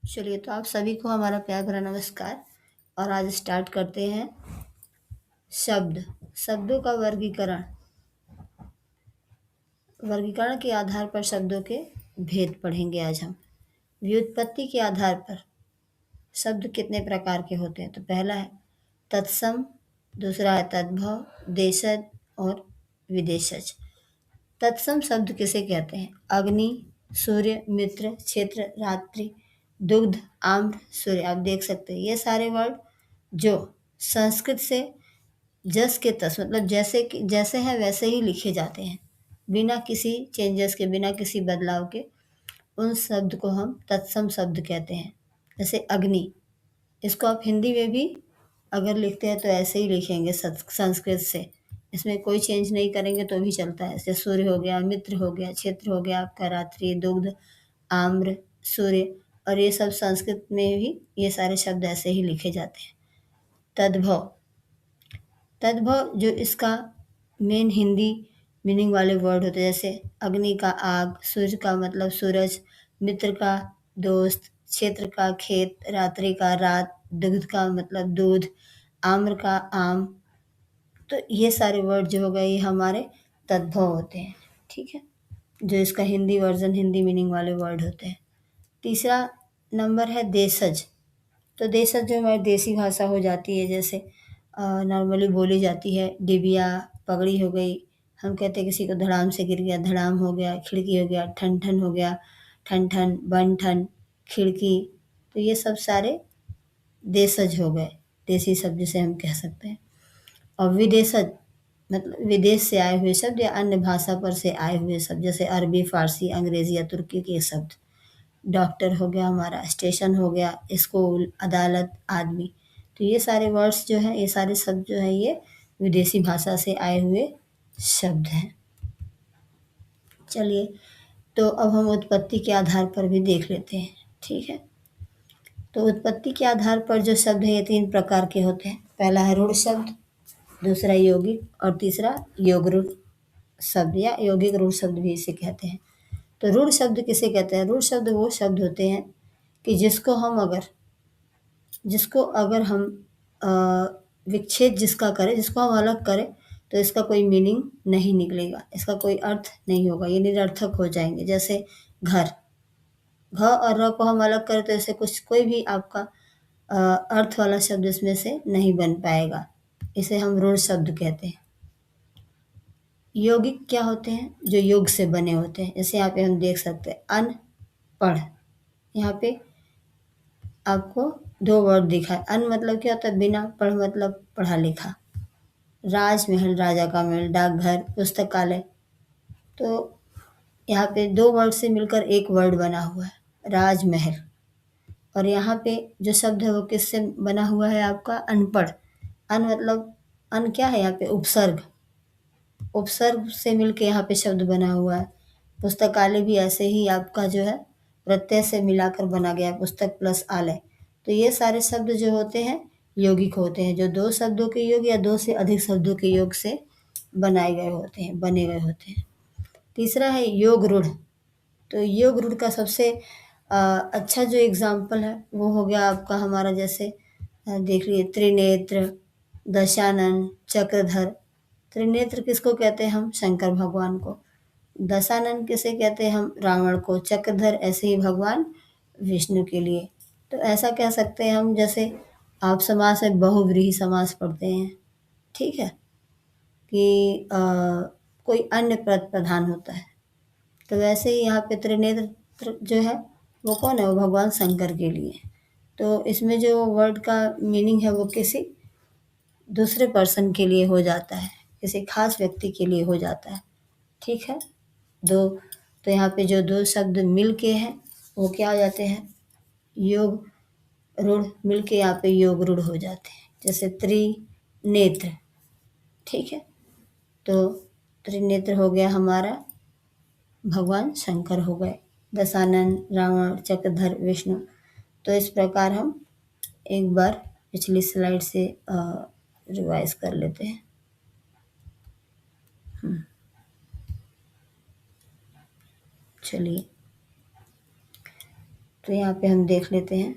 चलिए, तो आप सभी को हमारा प्यार भरा नमस्कार। और आज स्टार्ट करते हैं शब्द शब्दों का वर्गीकरण। वर्गीकरण के आधार पर शब्दों के भेद पढ़ेंगे आज हम। व्युत्पत्ति के आधार पर शब्द कितने प्रकार के होते हैं? तो पहला है तत्सम, दूसरा है तद्भव, देशज और विदेशज। तत्सम शब्द किसे कहते हैं? अग्नि, सूर्य, मित्र, क्षेत्र, रात्रि, दुग्ध, आम्र, सूर्य। आप देख सकते हैं ये सारे वर्ड जो संस्कृत से जस के तस मतलब जैसे हैं वैसे ही लिखे जाते हैं, बिना किसी चेंजेस के, बिना किसी बदलाव के। उन शब्द को हम तत्सम शब्द कहते हैं। जैसे अग्नि, इसको आप हिंदी में भी अगर लिखते हैं तो ऐसे ही लिखेंगे संस्कृत से, इसमें कोई चेंज नहीं करेंगे तो भी चलता है। जैसे सूर्य हो गया, मित्र हो गया, क्षेत्र हो गया आपका, रात्रि, दुग्ध, आम्र, सूर्य। और ये सब संस्कृत में भी ये सारे शब्द ऐसे ही लिखे जाते हैं। तद्भव, तद्भव जो इसका मेन हिंदी मीनिंग वाले वर्ड होते हैं, जैसे अग्नि का आग, सूर्य का मतलब सूरज, मित्र का दोस्त, क्षेत्र का खेत, रात्रि का रात, दुग्ध का मतलब दूध, आम्र का आम। तो ये सारे वर्ड जो हो गए ये हमारे तद्भव होते हैं। ठीक है, जो इसका हिंदी वर्जन, हिंदी मीनिंग वाले वर्ड होते हैं। तीसरा नंबर है देशज। तो देशज जो हमारी देसी भाषा हो जाती है, जैसे नॉर्मली बोली जाती है। डिबिया, पगड़ी हो गई। हम कहते हैं किसी को धड़ाम से गिर गया, धड़ाम हो गया। खिड़की हो गया, ठन ठन हो गया, ठन ठन, बन ठन, खिड़की। तो ये सब सारे देशज हो गए, देसी शब्द जिसे हम कह सकते हैं। और विदेशज मतलब विदेश से आए हुए शब्द या अन्य भाषा पर से आए हुए शब्द, जैसे अरबी, फारसी, अंग्रेजी या तुर्की के शब्द। डॉक्टर हो गया हमारा, स्टेशन हो गया, स्कूल, अदालत, आदमी। तो ये सारे वर्ड्स जो हैं, ये सारे शब्द जो हैं, ये विदेशी भाषा से आए हुए शब्द हैं। चलिए, तो अब हम उत्पत्ति के आधार पर भी देख लेते हैं। ठीक है, तो उत्पत्ति के आधार पर जो शब्द है ये 3 प्रकार के होते हैं। पहला है रूढ़ शब्द, दूसरा यौगिक और तीसरा योगरूढ़ शब्द या यौगिक रूढ़ शब्द भी इसे कहते हैं। तो रूढ़ शब्द किसे कहते हैं? रूढ़ शब्द वो शब्द होते हैं कि जिसको अगर हम अ, विच्छेद जिसका करें, जिसको हम अलग करें, तो इसका कोई मीनिंग नहीं निकलेगा, इसका कोई अर्थ नहीं होगा, ये निरर्थक हो जाएंगे। जैसे घर, घ और र को हम अलग करें तो इसे कोई भी आपका अर्थ वाला शब्द इसमें से नहीं बन पाएगा। इसे हम रूढ़ शब्द कहते हैं। यौगिक क्या होते हैं? जो योग से बने होते हैं। जैसे यहाँ पे हम देख सकते हैं अनपढ़, यहाँ पे आपको 2 वर्ड दिखा है। अन मतलब क्या होता है? बिना, पढ़ मतलब पढ़ा लिखा। राजमहल, राजा का महल, डाकघर, पुस्तकालय। तो यहाँ पे 2 वर्ड से मिलकर एक वर्ड बना हुआ है, राजमहल। और यहाँ पे जो शब्द है वो किससे बना हुआ है? आपका अनपढ़। अन मतलब अन क्या है? यहाँ पे उपसर्ग, उपसर्ग से मिलके यहाँ पे शब्द बना हुआ है। पुस्तकालय भी ऐसे ही आपका जो है प्रत्यय से मिलाकर बना गया है, पुस्तक प्लस आलय। तो ये सारे शब्द जो होते हैं यौगिक होते हैं, जो 2 शब्दों के योग या 2 से अधिक शब्दों के योग से बनाए गए होते हैं, बने गए होते हैं। तीसरा है योग रूढ़। तो योग रूढ़ का सबसे अच्छा जो एग्जाम्पल है वो हो गया आपका हमारा, जैसे देख लीजिए त्रिनेत्र, दशानन, चक्रधर। त्रिनेत्र किसको कहते हैं हम? शंकर भगवान को। दशानन किसे कहते हैं हम? रावण को। चक्रधर ऐसे ही भगवान विष्णु के लिए। तो ऐसा कह सकते हैं हम, जैसे आप समास में बहुव्रीहि समास पढ़ते हैं, ठीक है, कि कोई अन्य पद प्रधान होता है। तो वैसे ही यहाँ पे त्रिनेत्र जो है वो कौन है? वो भगवान शंकर के लिए। तो इसमें जो वर्ड का मीनिंग है वो किसी दूसरे पर्सन के लिए हो जाता है, किसी खास व्यक्ति के लिए हो जाता है। ठीक है, दो तो यहाँ पे जो 2 शब्द मिल के हैं वो क्या हो जाते हैं? योग रूढ़। मिल के यहाँ पे योग रूढ़ हो जाते हैं। जैसे त्रिनेत्र, ठीक है, तो त्रिनेत्र हो गया हमारा भगवान शंकर हो गए, दशानन, रावण, चक्रधर, विष्णु। तो इस प्रकार हम एक बार पिछली स्लाइड से रिवाइज कर लेते हैं। चलिए, तो यहाँ पे हम देख लेते हैं।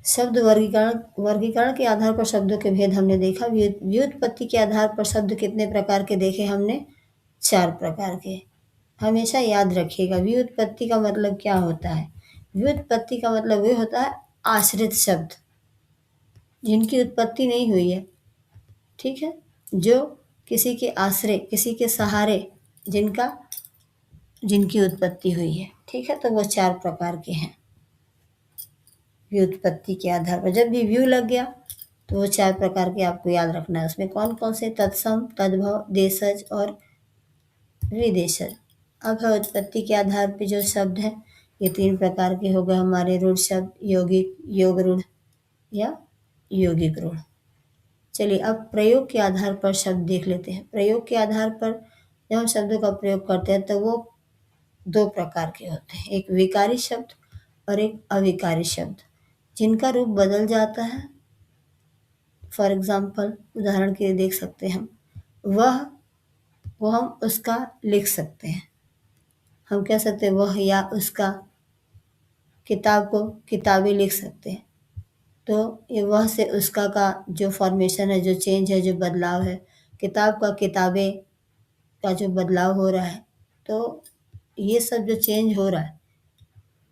शब्द वर्गीकरण वर्गीकरण के आधार पर शब्दों के भेद हमने देखा। व्युत्पत्ति के आधार पर शब्द कितने प्रकार के देखे हमने? 4 प्रकार के। हमेशा याद रखिएगा व्युत्पत्ति का मतलब क्या होता है। व्युत्पत्ति का मतलब ये होता है आश्रित शब्द जिनकी उत्पत्ति नहीं हुई है, ठीक है, जो किसी के आश्रय, किसी के सहारे जिनकी उत्पत्ति हुई है, ठीक है। तो वो 4 प्रकार के हैं व्युत्पत्ति के आधार पर। जब भी व्यू लग गया तो वो 4 प्रकार के आपको याद रखना है। उसमें कौन कौन से? तत्सम, तद्भव, देशज और विदेशज। अब है उत्पत्ति के आधार पर जो शब्द हैं, ये 3 प्रकार के हो गए हमारे। रूढ़ शब्द, यौगिक, योग रूढ़ या यौगिक रूढ़। चलिए अब प्रयोग के आधार पर शब्द देख लेते हैं। प्रयोग के आधार पर जब हम शब्दों का प्रयोग करते हैं तो वो 2 प्रकार के होते हैं, एक विकारी शब्द और एक अविकारी शब्द, जिनका रूप बदल जाता है। फॉर एग्जाम्पल, उदाहरण के लिए देख सकते हैं हम, वो हम उसका लिख सकते हैं। हम कह सकते हैं वह या उसका। किताब को किताबें लिख सकते हैं। तो ये वह से उसका का जो फॉर्मेशन है, जो चेंज है, जो बदलाव है, किताब का किताबें का जो बदलाव हो रहा है, तो ये सब जो चेंज हो रहा है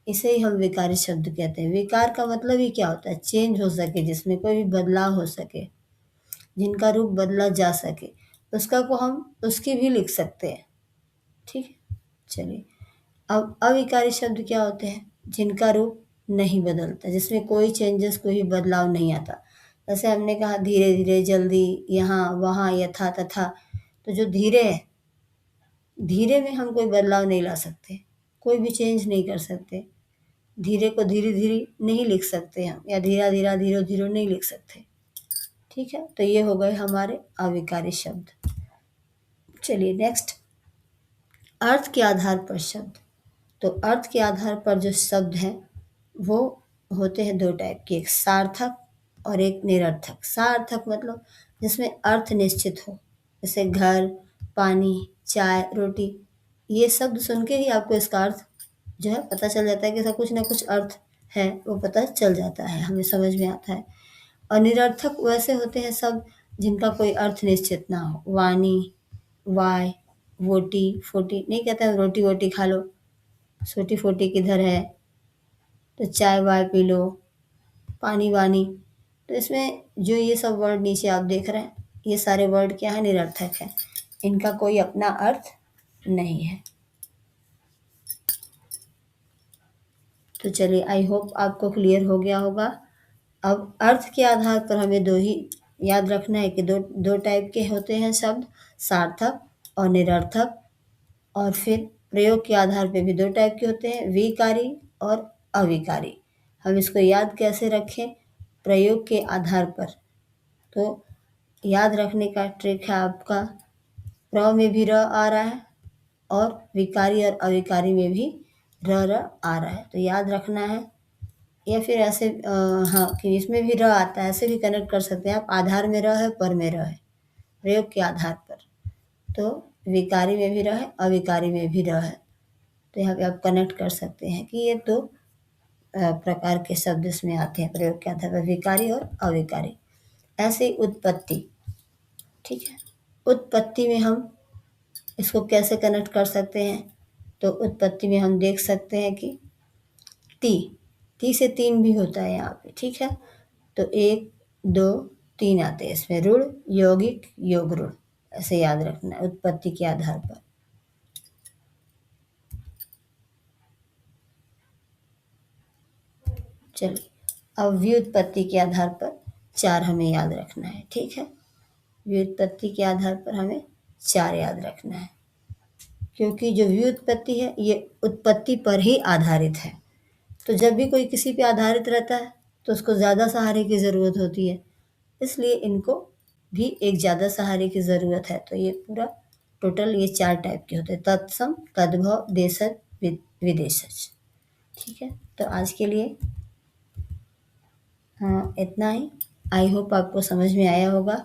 इसे ही हम विकारी शब्द कहते हैं। विकार का मतलब ही क्या होता है? चेंज हो सके, जिसमें कोई भी बदलाव हो सके, जिनका रूप बदला जा सके, उसका को हम उसकी भी लिख सकते हैं, ठीक है। चलिए अब अविकारी शब्द क्या होते हैं? जिनका रूप नहीं बदलता, जिसमें कोई चेंजेस, कोई बदलाव नहीं आता। जैसे हमने कहा धीरे धीरे, जल्दी, यहाँ वहाँ, यथा तथा। तो जो धीरे है, धीरे में हम कोई बदलाव नहीं ला सकते, कोई भी चेंज नहीं कर सकते। धीरे को धीरे धीरे नहीं लिख सकते हम, या धीरा धीरा, धीरे धीरे नहीं लिख सकते, ठीक है। तो ये हो गए हमारे अविकारी शब्द। चलिए नेक्स्ट, अर्थ के आधार पर शब्द। तो अर्थ के आधार पर जो शब्द हैं वो होते हैं 2 टाइप के, एक सार्थक और एक निरर्थक। सार्थक मतलब जिसमें अर्थ निश्चित हो, जैसे घर, पानी, चाय, रोटी। ये शब्द सुन के ही आपको इसका अर्थ जो है पता चल जाता है कि इसका कुछ ना कुछ अर्थ है, वो पता चल जाता है, हमें समझ में आता है। और निरर्थक वैसे होते हैं शब्द जिनका कोई अर्थ निश्चित ना हो। वाणी, वाय, वोटी, फोटी। नहीं कहते हैं रोटी वोटी खा लो, छोटी फोटी किधर है, तो चाय वाय पी लो, पानी वानी। तो इसमें जो ये सब वर्ड नीचे आप देख रहे हैं, ये सारे वर्ड क्या है? निरर्थक है, इनका कोई अपना अर्थ नहीं है। तो चलिए, आई होप आपको क्लियर हो गया होगा। अब अर्थ के आधार पर हमें 2 ही याद रखना है कि दो टाइप के होते हैं शब्द, सार्थक और निरर्थक। और फिर प्रयोग के आधार पे भी 2 टाइप के होते हैं, विकारी और अविकारी। हम इसको याद कैसे रखें? प्रयोग के आधार पर। तो याद रखने का ट्रिक है आपका, प्र में भी र आ रहा है और विकारी और अविकारी में भी र आ रहा है, तो याद रखना है। या फिर ऐसे हाँ, कि इसमें भी र आता है, ऐसे भी कनेक्ट कर सकते हैं आप, आधार में र है, पर में र है, प्रयोग के आधार पर। तो विकारी में भी र है, अविकारी में भी र है। तो यहाँ पे आप कनेक्ट कर सकते हैं कि ये 2 प्रकार के शब्द इसमें आते हैं प्रयोग के आधार पर, विकारी और अविकारी। ऐसे ही उत्पत्ति, ठीक है। उत्पत्ति में हम इसको कैसे कनेक्ट कर सकते हैं? तो उत्पत्ति में हम देख सकते हैं कि ती से 3 भी होता है यहाँ पे, ठीक है। तो 1, 2, 3 आते हैं इसमें, रूढ़, यौगिक, योग रूढ़। ऐसे याद रखना है उत्पत्ति के आधार पर। चलिए अब व्युत्पत्ति के आधार पर 4 हमें याद रखना है, ठीक है। व्युत्पत्ति के आधार पर हमें 4 याद रखना है, क्योंकि जो व्युत्पत्ति है ये उत्पत्ति पर ही आधारित है। तो जब भी कोई किसी पे आधारित रहता है तो उसको ज़्यादा सहारे की ज़रूरत होती है, इसलिए इनको भी एक ज़्यादा सहारे की ज़रूरत है। तो ये पूरा टोटल ये 4 टाइप के होते हैं, तत्सम, तद्भव, देशज, विदेशज, ठीक है। तो आज के लिए हाँ इतना ही। आई होप आपको समझ में आया होगा।